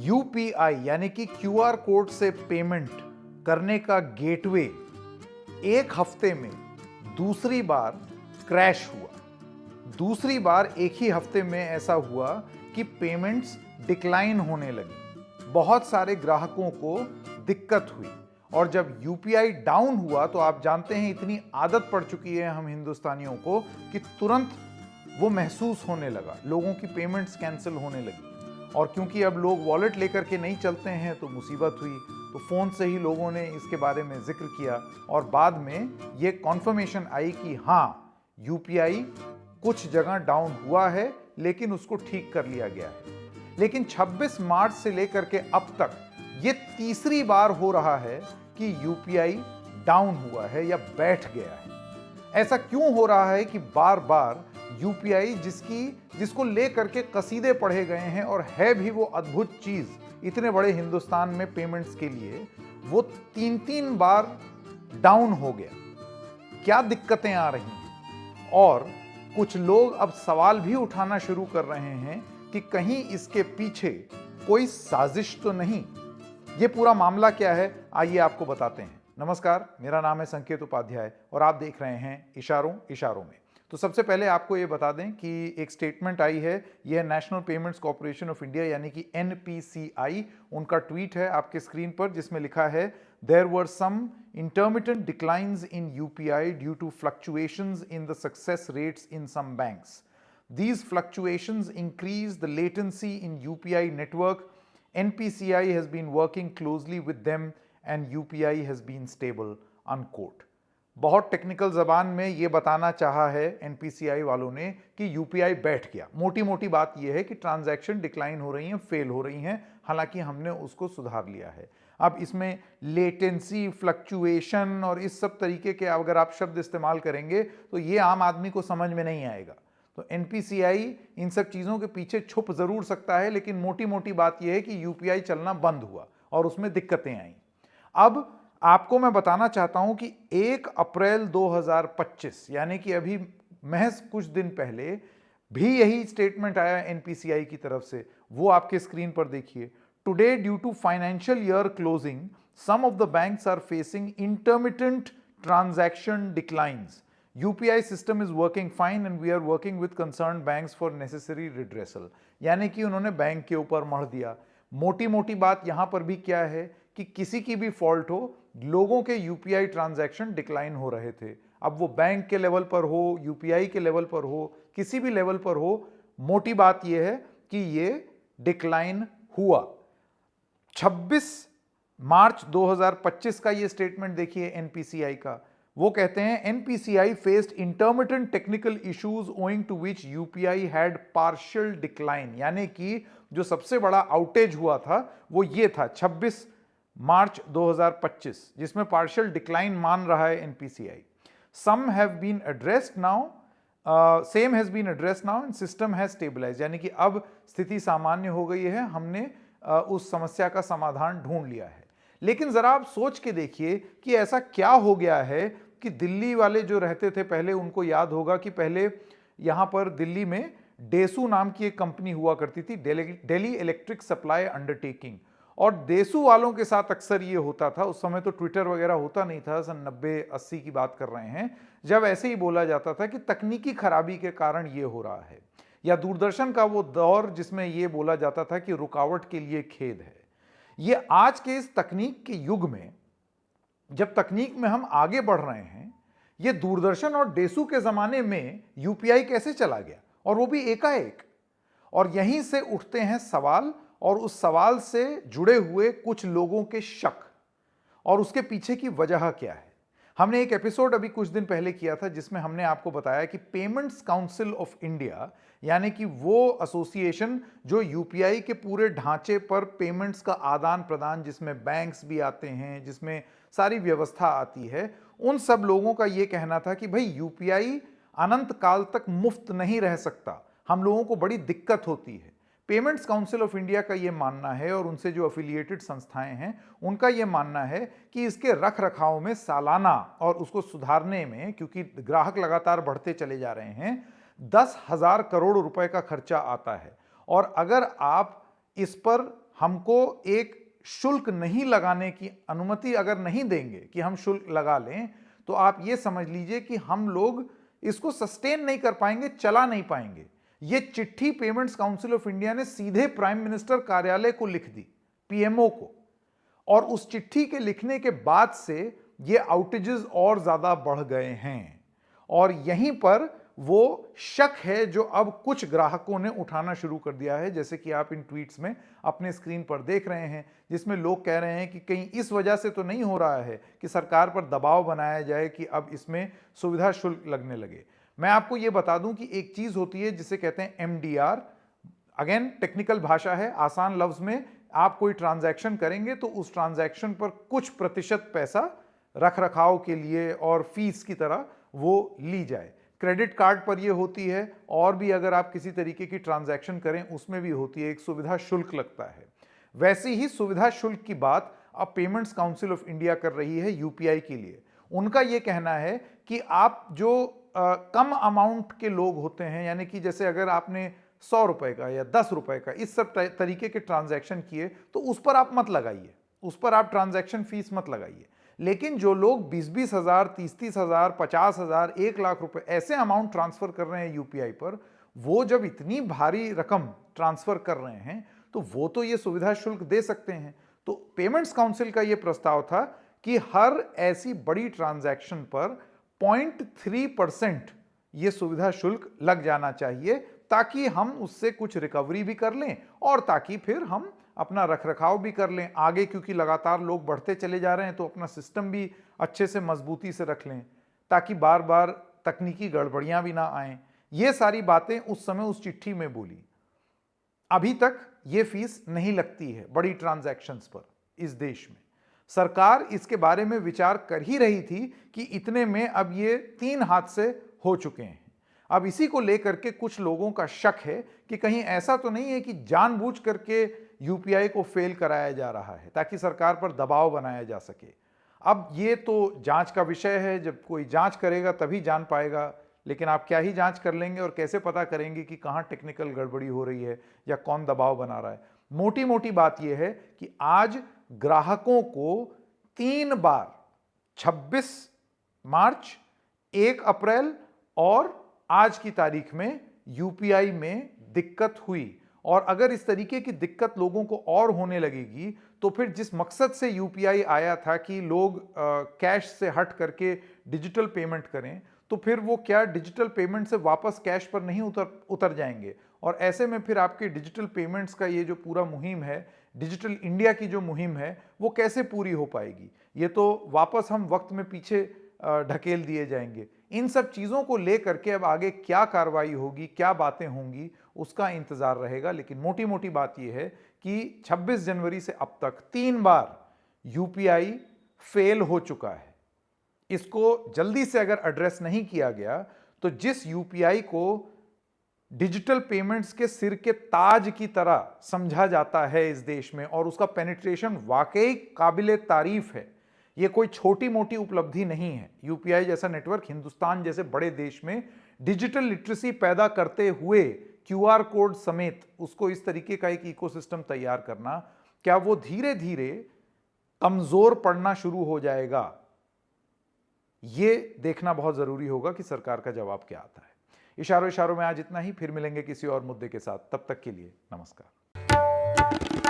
UPI यानी कि QR code से पेमेंट करने का गेटवे एक हफ्ते में दूसरी बार क्रैश हुआ। दूसरी बार एक ही हफ्ते में ऐसा हुआ कि पेमेंट्स डिक्लाइन होने लगी। बहुत सारे ग्राहकों को दिक्कत हुई और जब यूपीआई डाउन हुआ तो आप जानते हैं इतनी आदत पड़ चुकी है हम हिंदुस्तानियों को कि तुरंत वो महसूस होने लगा, लोगों की पेमेंट्स कैंसिल होने लगी। और क्योंकि अब लोग वॉलेट लेकर के नहीं चलते हैं तो मुसीबत हुई, तो फ़ोन से ही लोगों ने इसके बारे में जिक्र किया और बाद में ये कॉन्फर्मेशन आई कि हाँ, यूपीआई कुछ जगह डाउन हुआ है लेकिन उसको ठीक कर लिया गया है। लेकिन 26 मार्च से लेकर के अब तक ये तीसरी बार हो रहा है कि यूपीआई डाउन हुआ है या बैठ गया है। ऐसा क्यों हो रहा है कि बार बार यूपीआई जिसको लेकर के कसीदे पढ़े गए हैं और है भी वो अद्भुत चीज इतने बड़े हिंदुस्तान में पेमेंट्स के लिए, वो तीन बार डाउन हो गया। क्या दिक्कतें आ रही हैं? और कुछ लोग अब सवाल भी उठाना शुरू कर रहे हैं कि कहीं इसके पीछे कोई साजिश तो नहीं। ये पूरा मामला क्या है, आइए आपको बताते हैं। नमस्कार, मेरा नाम है संकेत उपाध्याय और आप देख रहे हैं इशारों में। तो सबसे पहले आपको ये बता दें कि एक स्टेटमेंट आई है, यह national payments corporation of India यानी कि एनपीसीआई, उनका ट्वीट है आपके स्क्रीन पर जिसमें लिखा है, there were some intermittent declines in UPI due to fluctuations in the success rates in some banks. These fluctuations increase the latency in UPI network. NPCI has been working closely with them and UPI has been stable, unquote. बहुत technical जबान में ये बताना चाहा है NPCI वालों ने कि यूपीआई बैठ गया। मोटी मोटी बात यह है कि ट्रांजैक्शन डिक्लाइन हो रही हैं, फेल हो रही हैं, हालांकि हमने उसको सुधार लिया है। अब इसमें लेटेंसी, फ्लक्चुएशन और इस सब तरीके के अगर आप शब्द इस्तेमाल करेंगे तो ये आम आदमी को समझ में नहीं आएगा। तो एनपीसीआई इन सब चीज़ों के पीछे छुप ज़रूर सकता है, लेकिन मोटी मोटी बात यह है कि यूपीआई चलना बंद हुआ और उसमें दिक्कतें आईं। अब आपको मैं बताना चाहता हूं कि 1 अप्रैल 2025 यानी कि अभी महज कुछ दिन पहले भी यही स्टेटमेंट आया एनपीसीआई की तरफ से, वो आपके स्क्रीन पर देखिए। Today due to financial year closing some of the banks are facing intermittent transaction declines. UPI system is working fine and we are working with concerned banks for necessary redressal. यानी कि उन्होंने bank के ऊपर मढ़ दिया। मोटी मोटी बात यहां पर भी क्या है कि किसी की भी फॉल्ट हो, लोगों के UPI ट्रांजैक्शन डिक्लाइन हो रहे थे। अब वो बैंक के लेवल पर हो, UPI के लेवल पर हो, किसी भी लेवल पर हो, मोटी बात यह है कि ये डिक्लाइन हुआ। 26 मार्च 2025 का ये स्टेटमेंट देखिए एनपीसीआई का। वो कहते हैं, NPCI faced intermittent technical issues owing to which UPI had partial decline. यानी कि जो सबसे बड़ा आउटेज हुआ था वो ये था 26 मार्च 2025, जिसमें पार्शियल डिक्लाइन मान रहा है NPCI. Some have been addressed now, same has been addressed now and system has stabilised. यानी कि अब स्थिति सामान्य हो गई है, हमने उस समस्या का समाधान ढूंढ लिया है। लेकिन जरा आप सोच के देखिए कि ऐसा क्या हो गया है कि दिल्ली वाले जो रहते थे पहले, उनको याद होगा कि पहले यहां पर दिल्ली में डेसू नाम की एक कंपनी हुआ करती थी, दिल्ली इलेक्ट्रिक सप्लाई अंडरटेकिंग। और डेसू वालों के साथ अक्सर ये होता था, उस समय तो ट्विटर वगैरह होता नहीं था, सन 90-80 की बात कर रहे हैं, जब ऐसे ही बोला जाता था कि तकनीकी खराबी के कारण ये हो रहा है, या दूरदर्शन का वो दौर जिसमें ये बोला जाता था कि रुकावट के लिए खेद है। ये आज के इस तकनीक के युग में, जब तकनीक में हम आगे बढ़ रहे हैं, ये दूरदर्शन और डेसू के जमाने में यूपीआई कैसे चला गया, और वो भी एकाएक। और यहीं से उठते हैं सवाल, और उस सवाल से जुड़े हुए कुछ लोगों के शक, और उसके पीछे की वजह क्या है। हमने एक एपिसोड अभी कुछ दिन पहले किया था जिसमें हमने आपको बताया कि पेमेंट्स काउंसिल ऑफ इंडिया, यानी कि वो एसोसिएशन जो यूपीआई के पूरे ढांचे पर पेमेंट्स का आदान प्रदान, जिसमें बैंक्स भी आते हैं, जिसमें सारी व्यवस्था आती है, उन सब लोगों का ये कहना था कि भाई यूपीआई अनंत काल तक मुफ्त नहीं रह सकता, हम लोगों को बड़ी दिक्कत होती है। पेमेंट्स काउंसिल ऑफ इंडिया का ये मानना है, और उनसे जो एफिलिएटेड संस्थाएं हैं उनका ये मानना है कि इसके रख रखाव में सालाना और उसको सुधारने में, क्योंकि ग्राहक लगातार बढ़ते चले जा रहे हैं, 10,000 करोड़ रुपए का खर्चा आता है। और अगर आप इस पर हमको एक शुल्क नहीं लगाने की अनुमति अगर नहीं देंगे कि हम शुल्क लगा लें, तो आप ये समझ लीजिए कि हम लोग इसको सस्टेन नहीं कर पाएंगे, चला नहीं पाएंगे। ये चिट्ठी पेमेंट्स काउंसिल ऑफ इंडिया ने सीधे प्राइम मिनिस्टर कार्यालय को लिख दी, पीएमओ को, और उस चिट्ठी के लिखने के बाद से ये आउटेजेस और ज्यादा बढ़ गए हैं। और यहीं पर वो शक है जो अब कुछ ग्राहकों ने उठाना शुरू कर दिया है, जैसे कि आप इन ट्वीट्स में अपने स्क्रीन पर देख रहे हैं, जिसमें लोग कह रहे हैं कि कहीं इस वजह से तो नहीं हो रहा है कि सरकार पर दबाव बनाया जाए कि अब इसमें सुविधा शुल्क लगने लगे। मैं आपको यह बता दूं कि एक चीज होती है जिसे कहते हैं एमडीआर, अगेन टेक्निकल भाषा है, आसान लफ्ज में आप कोई ट्रांजैक्शन करेंगे तो उस ट्रांजैक्शन पर कुछ प्रतिशत पैसा रख रखाव के लिए और फीस की तरह वो ली जाए। क्रेडिट कार्ड पर ये होती है, और भी अगर आप किसी तरीके की ट्रांजैक्शन करें उसमें भी होती है, एक सुविधा शुल्क लगता है। वैसी ही सुविधा शुल्क की बात अब पेमेंट्स काउंसिल ऑफ इंडिया कर रही है यूपीआई के लिए। उनका ये कहना है कि आप जो कम अमाउंट के लोग होते हैं, यानी कि जैसे अगर आपने 100 रुपए का या 10 रुपए का इस सब तरीके के ट्रांजैक्शन किए तो उस पर आप मत लगाइए, उस पर आप ट्रांजैक्शन फीस मत लगाइए। लेकिन जो लोग 20-20 हजार, 30-30 हजार, 50 हजार, 1 लाख रुपए ऐसे अमाउंट ट्रांसफर कर रहे हैं यूपीआई पर, वो जब इतनी भारी रकम ट्रांसफर कर रहे हैं तो वो तो ये सुविधा शुल्क दे सकते हैं। तो पेमेंट्स काउंसिल का ये प्रस्ताव था कि हर ऐसी बड़ी ट्रांजैक्शन पर 0.3% ये सुविधा शुल्क लग जाना चाहिए, ताकि हम उससे कुछ रिकवरी भी कर लें और ताकि फिर हम अपना रखरखाव भी कर लें आगे, क्योंकि लगातार लोग बढ़ते चले जा रहे हैं, तो अपना सिस्टम भी अच्छे से मजबूती से रख लें ताकि बार बार तकनीकी गड़बड़ियां भी ना आएं। ये सारी बातें उस समय उस चिट्ठी में बोली। अभी तक ये फीस नहीं लगती है बड़ी ट्रांजैक्शंस पर इस देश में। सरकार इसके बारे में विचार कर ही रही थी कि इतने में अब ये 3 हाथ से हो चुके हैं। अब इसी को लेकर के कुछ लोगों का शक है कि कहीं ऐसा तो नहीं है कि जानबूझ करके यूपीआई को फेल कराया जा रहा है ताकि सरकार पर दबाव बनाया जा सके। अब ये तो जांच का विषय है, जब कोई जांच करेगा तभी जान पाएगा, लेकिन आप क्या ही जांच कर लेंगे और कैसे पता करेंगे कि कहां टेक्निकल गड़बड़ी हो रही है या कौन दबाव बना रहा है। मोटी मोटी बात यह है कि आज ग्राहकों को 3 बार 26 मार्च, 1 अप्रैल और आज की तारीख में यूपीआई में दिक्कत हुई। और अगर इस तरीके की दिक्कत लोगों को और होने लगेगी तो फिर जिस मकसद से यूपीआई आया था कि लोग कैश से हट करके डिजिटल पेमेंट करें, तो फिर वो क्या डिजिटल पेमेंट से वापस कैश पर नहीं उतर जाएंगे। और ऐसे में फिर आपके डिजिटल पेमेंट्स का ये जो पूरा मुहिम है, डिजिटल इंडिया की जो मुहिम है, वो कैसे पूरी हो पाएगी। ये तो वापस हम वक्त में पीछे ढकेल दिए जाएंगे। इन सब चीज़ों को लेकर के अब आगे क्या कार्रवाई होगी, क्या बातें होंगी, उसका इंतजार रहेगा। लेकिन मोटी मोटी बात यह है कि 26 जनवरी से अब तक 3 बार यूपीआई फेल हो चुका है। इसको जल्दी से अगर एड्रेस नहीं किया गया तो जिस यूपीआई को डिजिटल पेमेंट्स के सिर के ताज की तरह समझा जाता है इस देश में, और उसका पेनिट्रेशन वाकई काबिले तारीफ है, ये कोई छोटी मोटी उपलब्धि नहीं है। यूपीआई जैसा नेटवर्क हिंदुस्तान जैसे बड़े देश में डिजिटल लिटरेसी पैदा करते हुए क्यूआर कोड समेत उसको इस तरीके का एक इकोसिस्टम तैयार करना, क्या वो धीरे धीरे कमजोर पड़ना शुरू हो जाएगा? ये देखना बहुत जरूरी होगा कि सरकार का जवाब क्या आता है। इशारों इशारों में आज इतना ही, फिर मिलेंगे किसी और मुद्दे के साथ। तब तक के लिए नमस्कार।